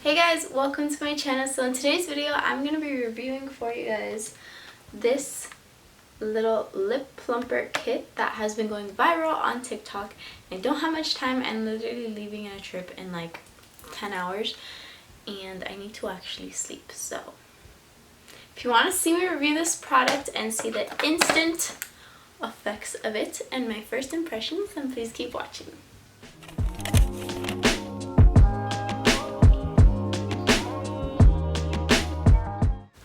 Hey guys, welcome to my channel. So in today's video, I'm going to be reviewing for you guys this little lip plumper kit that has been going viral on TikTok. I don't have much time. I'm literally leaving on a trip in like 10 hours and I need to actually sleep. So if you want to see me review this product and see the instant effects of it and my first impressions, then please keep watching.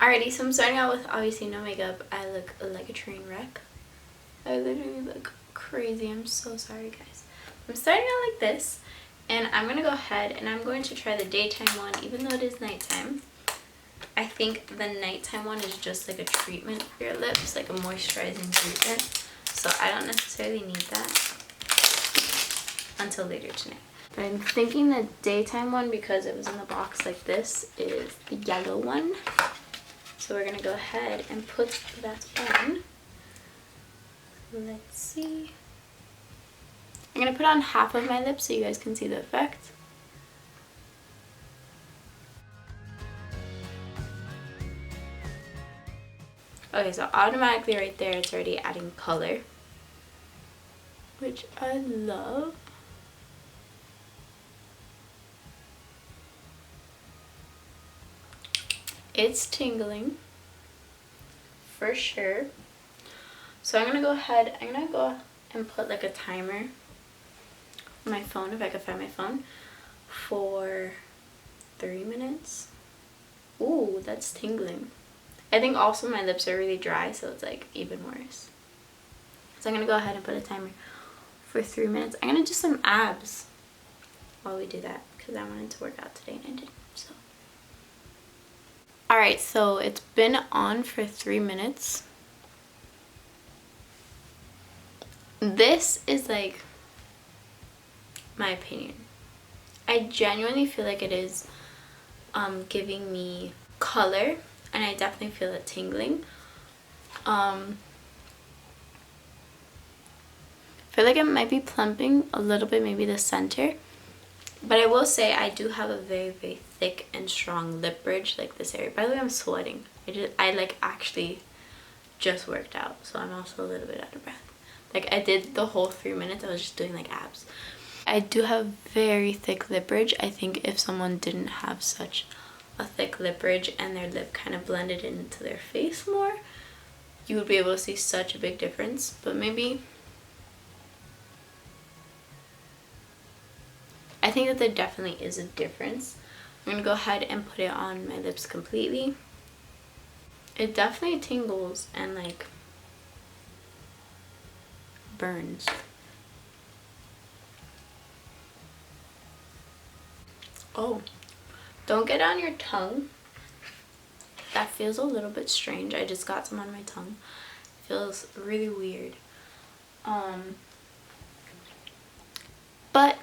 Alrighty, so I'm starting out with obviously no makeup. I look like a train wreck. I literally look crazy. I'm so sorry, guys. I'm starting out like this, and I'm going to go ahead and I'm going to try the daytime one, even though it is nighttime. I think the nighttime one is just like a treatment for your lips, like a moisturizing treatment. So I don't necessarily need that until later tonight. But I'm thinking the daytime one, because it was in the box like this, is the yellow one. So we're going to go ahead and put that on. Let's see. I'm going to put on half of my lips so you guys can see the effect. Okay, so automatically right there it's already adding color, which I love. It's tingling for sure. So I'm gonna go ahead, I'm gonna go and put like a timer on my phone, if I can find my phone, for 3 minutes. Ooh, that's tingling. I think also my lips are really dry, so it's like even worse. So I'm gonna go ahead and put a timer for 3 minutes. I'm gonna do some abs while we do that because I wanted to work out today and I didn't. So alright, so it's been on for 3 minutes. This is like my opinion. I genuinely feel like it is giving me color, and I definitely feel it tingling. I feel like it might be plumping a little bit, maybe the center. But I will say I do have a very, very thick and strong lip bridge, like this area. By the way, I'm sweating. I like actually just worked out, so I'm also a little bit out of breath. Like I did the whole 3 minutes, I was just doing like abs. I do have very thick lip bridge. I think if someone didn't have such a thick lip bridge and their lip kind of blended into their face more, you would be able to see such a big difference. But maybe I think that there definitely is a difference. I'm going to go ahead and put it on my lips completely. It definitely tingles and like burns. Oh, don't get on your tongue. That feels a little bit strange. I just got some on my tongue. It feels really weird. But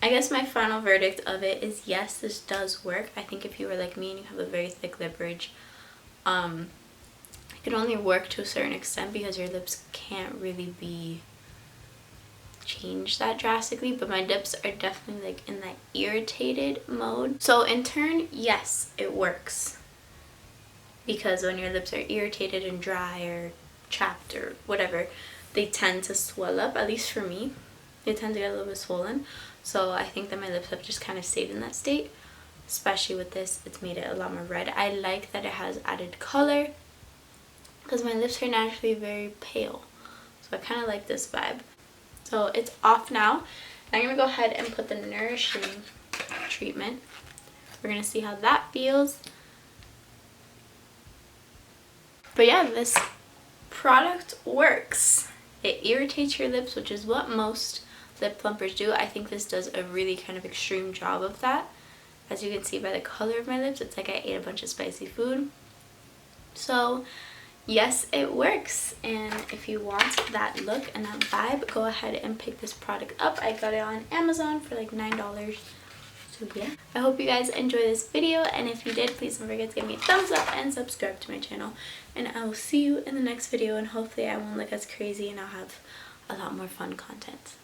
I guess my final verdict of it is yes, this does work. I think if you were like me and you have a very thick lip bridge, it can only work to a certain extent because your lips can't really be changed that drastically. But my lips are definitely like in that irritated mode. So in turn, yes, it works. Because when your lips are irritated and dry or chapped or whatever, they tend to swell up, at least for me. They tend to get a little bit swollen. So I think that my lips have just kind of stayed in that state. Especially with this, it's made it a lot more red. I like that it has added color because my lips are naturally very pale. So I kind of like this vibe. So it's off now. I'm going to go ahead and put the nourishing treatment. We're going to see how that feels. But yeah, this product works. It irritates your lips, which is what most lip plumpers do. I think this does a really kind of extreme job of that. As you can see by the color of my lips, it's like I ate a bunch of spicy food. So yes, it works. And if you want that look and that vibe, go ahead and pick this product up. I got it on Amazon for like $9. So yeah, I hope you guys enjoy this video, and if you did, please don't forget to give me a thumbs up and subscribe to my channel. And I will see you in the next video, and hopefully I won't look as crazy and I'll have a lot more fun content.